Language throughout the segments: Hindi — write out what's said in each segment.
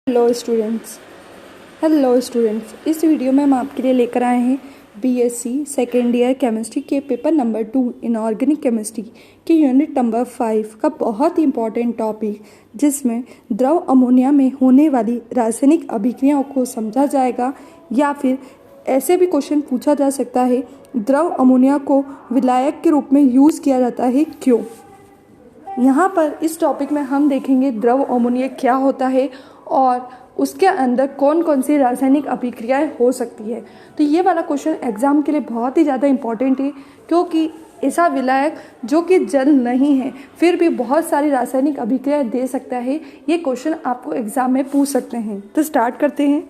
हेलो स्टूडेंट्स, इस वीडियो में हम आपके लिए लेकर आए हैं बीएससी सेकेंड ईयर केमिस्ट्री के पेपर नंबर 2 इनऑर्गेनिक केमिस्ट्री के यूनिट नंबर 5 का बहुत ही इंपॉर्टेंट टॉपिक, जिसमें द्रव अमोनिया में होने वाली रासायनिक अभिक्रियाओं को समझा जाएगा। या फिर ऐसे भी क्वेश्चन पूछा जा सकता है, द्रव अमोनिया को विलायक के रूप में यूज़ किया जाता है क्यों। यहाँ पर इस टॉपिक में हम देखेंगे द्रव अमोनिया क्या होता है और उसके अंदर कौन कौन सी रासायनिक अभिक्रियाएं हो सकती है। तो ये वाला क्वेश्चन एग्जाम के लिए बहुत ही ज़्यादा इम्पॉर्टेंट है, क्योंकि ऐसा विलायक जो कि जल नहीं है फिर भी बहुत सारी रासायनिक अभिक्रियाएं दे सकता है। ये क्वेश्चन आपको एग्जाम में पूछ सकते हैं। तो स्टार्ट करते हैं।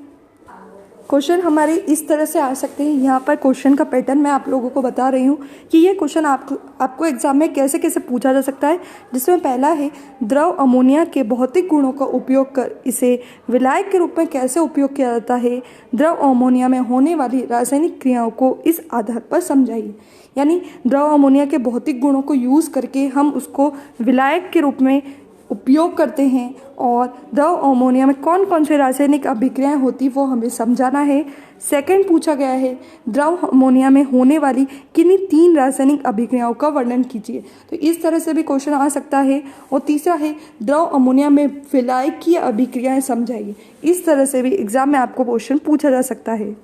क्वेश्चन हमारे इस तरह से आ सकते हैं। यहाँ पर क्वेश्चन का पैटर्न मैं आप लोगों को बता रही हूँ कि ये क्वेश्चन आपको एग्जाम में कैसे कैसे पूछा जा सकता है। जिसमें पहला है, द्रव अमोनिया के भौतिक गुणों का उपयोग कर इसे विलायक के रूप में कैसे उपयोग किया जाता है। द्रव अमोनिया में होने वाली रासायनिक क्रियाओं को इस आधार पर समझाइए। यानी द्रव अमोनिया के भौतिक गुणों को यूज़ करके हम उसको विलायक के रूप में उपयोग करते हैं और द्रव अमोनिया में कौन कौन से रासायनिक अभिक्रियाएं होती वो हमें समझाना है। सेकंड पूछा गया है, द्रव अमोनिया में होने वाली किन्हीं 3 रासायनिक अभिक्रियाओं का वर्णन कीजिए। तो इस तरह से भी क्वेश्चन आ सकता है। और तीसरा है, द्रव अमोनिया में विलायकीय अभिक्रियाएं समझाइए। इस तरह से भी एग्जाम में आपको क्वेश्चन पूछा जा सकता है।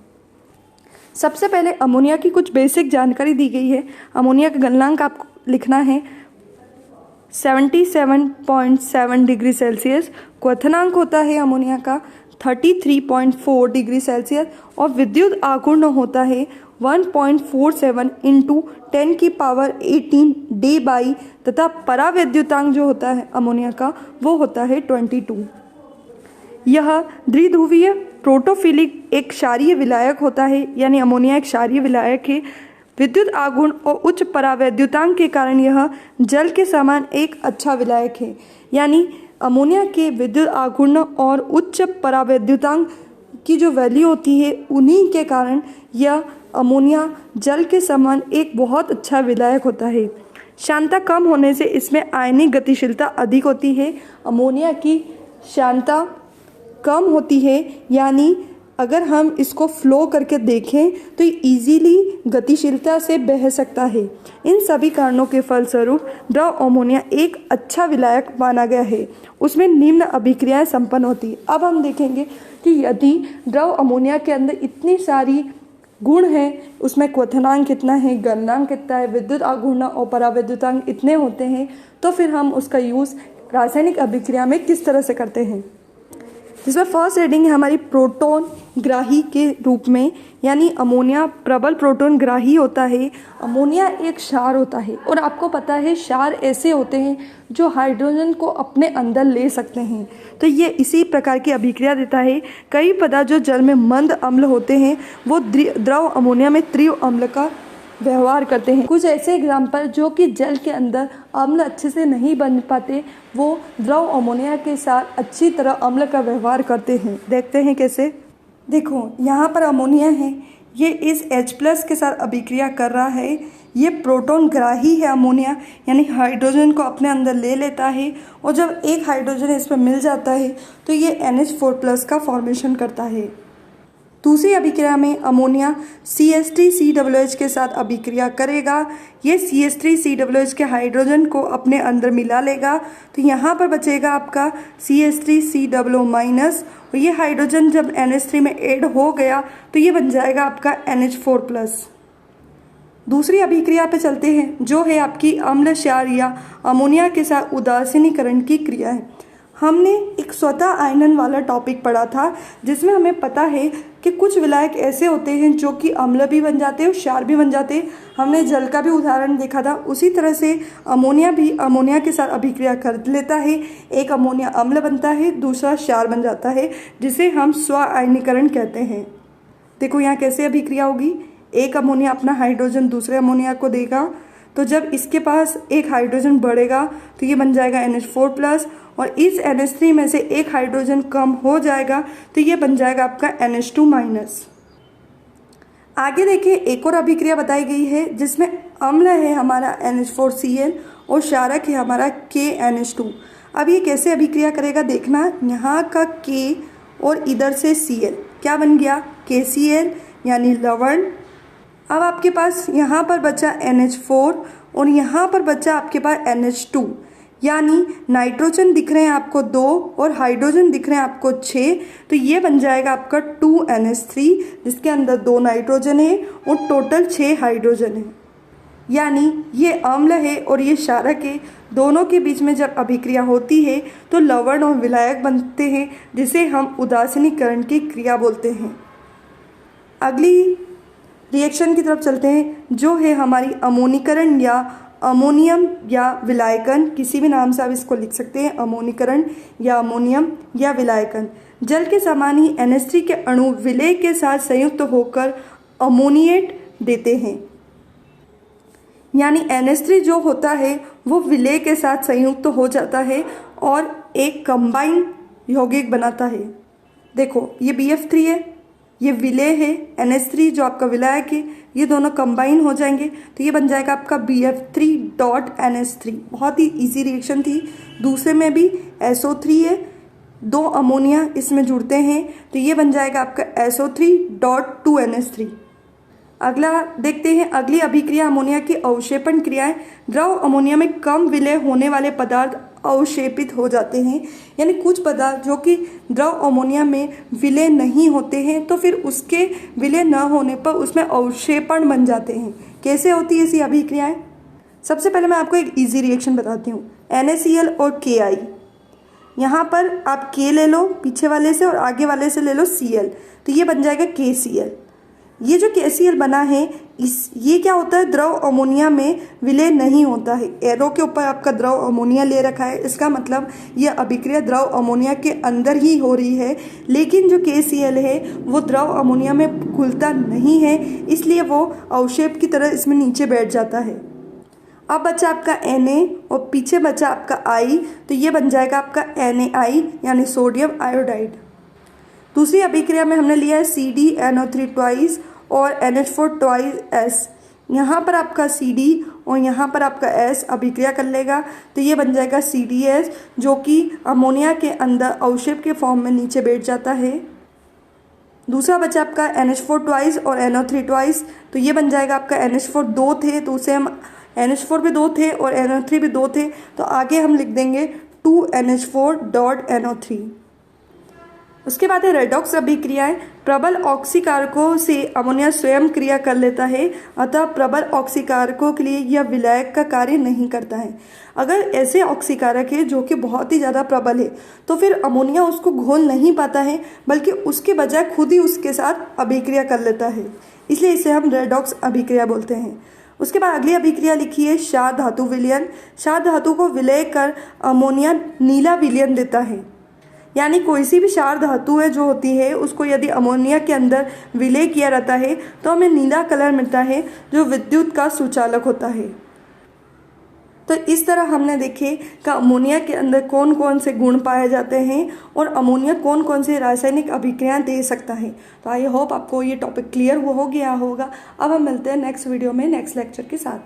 सबसे पहले अमोनिया की कुछ बेसिक जानकारी दी गई है। अमोनिया का गलनांक आपको लिखना है 77.7 डिग्री सेल्सियस। क्वथनांक होता है अमोनिया का 33.4 डिग्री सेल्सियस। और विद्युत आघूर्ण होता है 1.47 इंटू 10⁻18 डे बाई, तथा परावैद्युतांक जो होता है अमोनिया का वो होता है 22। यह द्विध्रुवीय प्रोटोफिलिक एक क्षारीय विलायक होता है, यानी अमोनिया एक क्षारीय विलायक है। विद्युत आघूर्ण और उच्च परावैद्युतांक के कारण यह जल के समान एक अच्छा विलायक है। यानी अमोनिया के विद्युत आघूर्ण और उच्च परावैद्युतांक की जो वैल्यू होती है, उन्हीं के कारण यह अमोनिया जल के समान एक बहुत अच्छा विलायक होता है। श्यानता कम होने से इसमें आयनिक गतिशीलता अधिक होती है। अमोनिया की श्यानता कम होती है, यानी अगर हम इसको फ्लो करके देखें तो इजीली गतिशीलता से बह सकता है। इन सभी कारणों के फलस्वरूप द्रव अमोनिया एक अच्छा विलायक माना गया है। उसमें निम्न अभिक्रियाएं संपन्न होती है। अब हम देखेंगे कि यदि द्रव अमोनिया के अंदर इतनी सारी गुण हैं, उसमें क्वथनांक कितना है, गलनांक कितना है, विद्युत आघूर्ण और परावैद्युतांक इतने होते हैं, तो फिर हम उसका यूज़ रासायनिक अभिक्रिया में किस तरह से करते हैं। जिसमें फर्स्ट रीडिंग है हमारी प्रोटॉन ग्राही के रूप में, यानी अमोनिया प्रबल प्रोटॉन ग्राही होता है। अमोनिया एक क्षार होता है और आपको पता है क्षार ऐसे होते हैं जो हाइड्रोजन को अपने अंदर ले सकते हैं। तो ये इसी प्रकार की अभिक्रिया देता है। कई पदार्थ जो जल में मंद अम्ल होते हैं वो द्रव अमोनिया में तीव्र अम्ल का व्यवहार करते हैं। कुछ ऐसे एग्जाम्पल जो कि जल के अंदर अम्ल अच्छे से नहीं बन पाते, वो द्रव अमोनिया के साथ अच्छी तरह अम्ल का व्यवहार करते हैं। देखते हैं कैसे। देखो, यहाँ पर अमोनिया है, ये इस H+ के साथ अभिक्रिया कर रहा है। ये प्रोटॉन ग्राही है अमोनिया, यानी हाइड्रोजन को अपने अंदर ले लेता है। और जब एक हाइड्रोजन इसमें मिल जाता है तो ये NH4+ का फॉर्मेशन करता है। दूसरी अभिक्रिया में अमोनिया CH3COOH के साथ अभिक्रिया करेगा। ये CH3COOH के हाइड्रोजन को अपने अंदर मिला लेगा। तो यहाँ पर बचेगा आपका CH3COO-। और ये हाइड्रोजन जब NH3 में ऐड हो गया तो ये बन जाएगा आपका NH4+। दूसरी अभिक्रिया पे चलते हैं, जो है आपकी अम्ल क्षार या अमोनिया के साथ उदासीनीकरण की क्रिया है। हमने एक स्वतः आयनन वाला टॉपिक पढ़ा था, जिसमें हमें पता है कि कुछ विलायक ऐसे होते हैं जो कि अम्ल भी बन जाते हैं और क्षार भी बन जाते हैं। हमने जल का भी उदाहरण देखा था। उसी तरह से अमोनिया भी अमोनिया के साथ अभिक्रिया कर लेता है। एक अमोनिया अम्ल बनता है, दूसरा क्षार बन जाता है, जिसे हम स्व आयनीकरण कहते हैं। देखो यहाँ कैसे अभिक्रिया होगी। एक अमोनिया अपना हाइड्रोजन दूसरे अमोनिया को देगा, तो जब इसके पास एक हाइड्रोजन बढ़ेगा तो ये बन जाएगा NH4+। और इस NH3 में से एक हाइड्रोजन कम हो जाएगा तो ये बन जाएगा आपका NH2-। आगे देखिए, एक और अभिक्रिया बताई गई है जिसमें अम्ल है हमारा NH4Cl और क्षारक है हमारा KNH2। अब ये कैसे अभिक्रिया करेगा देखना। यहाँ का K और इधर से Cl, क्या बन गया KCl यानी लवण। अब आपके पास यहाँ पर बचा NH4 और यहाँ पर बचा आपके पास NH2, यानी नाइट्रोजन दिख रहे हैं आपको 2 और हाइड्रोजन दिख रहे हैं आपको 6, तो ये बन जाएगा आपका 2NH3 जिसके अंदर 2 नाइट्रोजन है और टोटल 6 हाइड्रोजन है। यानी ये अम्ल है और ये क्षारक है, दोनों के बीच में जब अभिक्रिया होती है तो लवण और विलायक बनते हैं जिसे हम उदासीनीकरण की क्रिया बोलते हैं। अगली रिएक्शन की तरफ चलते हैं जो है हमारी अमोनीकरण या अमोनियम या विलायकन, किसी भी नाम से आप इसको लिख सकते हैं, अमोनीकरण या अमोनियम या विलायकन। जल के समान ही NH3 के अणु विलय के साथ संयुक्त होकर अमोनिएट देते हैं, यानी NH3 जो होता है वो विलय के साथ संयुक्त हो जाता है और एक कंबाइन यौगिक बनाता है। देखो ये BF3 है, ये विलय है, NH3 जो आपका विलायक है, ये दोनों कंबाइन हो जाएंगे तो ये बन जाएगा आपका BF3.NH3। बहुत ही इजी रिएक्शन थी। दूसरे में भी SO3 है, 2 अमोनिया इसमें जुड़ते हैं तो ये बन जाएगा आपका SO3.2NH3। अगला देखते हैं, अगली अभिक्रिया अमोनिया की अवक्षेपण क्रिया है। द्रव अमोनिया में कम विलय होने वाले पदार्थ अवक्षेपित हो जाते हैं, यानी कुछ पदार्थ जो कि द्रव अमोनिया में विलय नहीं होते हैं तो फिर उसके विलय न होने पर उसमें अवक्षेपण बन जाते हैं। कैसे होती है ऐसी अभिक्रियाएं? सबसे पहले मैं आपको एक इजी रिएक्शन बताती हूँ। NaCl और Ki, यहाँ पर आप K ले लो पीछे वाले से और आगे वाले से ले लो Cl, तो ये बन जाएगा KCl। ये जो KCl बना है ये क्या होता है, द्रव अमोनिया में विलय नहीं होता है। एरो के ऊपर आपका द्रव अमोनिया ले रखा है, इसका मतलब ये अभिक्रिया द्रव अमोनिया के अंदर ही हो रही है, लेकिन जो KCl है वो द्रव अमोनिया में घुलता नहीं है, इसलिए वो अवक्षेप की तरह इसमें नीचे बैठ जाता है। अब बचा आपका Na और पीछे बचा आपका I, तो ये बन जाएगा आपका NaI यानी सोडियम आयोडाइड। दूसरी अभिक्रिया में हमने लिया है CdNO3 ट्वाइस और NH4 ट्वाइस S। यहाँ पर आपका CD और यहाँ पर आपका S अभिक्रिया कर लेगा तो ये बन जाएगा CDS, जो कि अमोनिया के अंदर अवक्षेप के फॉर्म में नीचे बैठ जाता है। दूसरा बचा आपका NH4 ट्वाइस और NO3 ट्वाइस, तो ये बन जाएगा आपका NH4 2 थे तो उसे हम NH4 भी 2 थे और NO3 भी 2 थे तो आगे हम लिख देंगे 2NH4.NO3। उसके बाद है रेडॉक्स अभिक्रियाएं। प्रबल ऑक्सीकारकों से अमोनिया स्वयं क्रिया कर लेता है, अतः प्रबल ऑक्सीकारकों के लिए यह विलायक का कार्य नहीं करता है। अगर ऐसे ऑक्सीकारक है जो कि बहुत ही ज़्यादा प्रबल है तो फिर अमोनिया उसको घोल नहीं पाता है, बल्कि उसके बजाय खुद ही उसके साथ अभिक्रिया कर लेता है, इसलिए इसे हम रेडॉक्स अभिक्रिया बोलते हैं। उसके बाद अगली अभिक्रिया लिखी है क्षार धातु विलयन। क्षार धातु को विलय कर अमोनिया नीला विलयन देता है, यानी कोई सी भी क्षार धातु है जो होती है उसको यदि अमोनिया के अंदर विलय किया रहता है तो हमें नीला कलर मिलता है जो विद्युत का सुचालक होता है। तो इस तरह हमने देखे कि अमोनिया के अंदर कौन कौन से गुण पाए जाते हैं और अमोनिया कौन कौन से रासायनिक अभिक्रियाएं दे सकता है। तो आई होप आपको ये टॉपिक क्लियर हो गया होगा। अब हम मिलते हैं नेक्स्ट वीडियो में नेक्स्ट लेक्चर के साथ।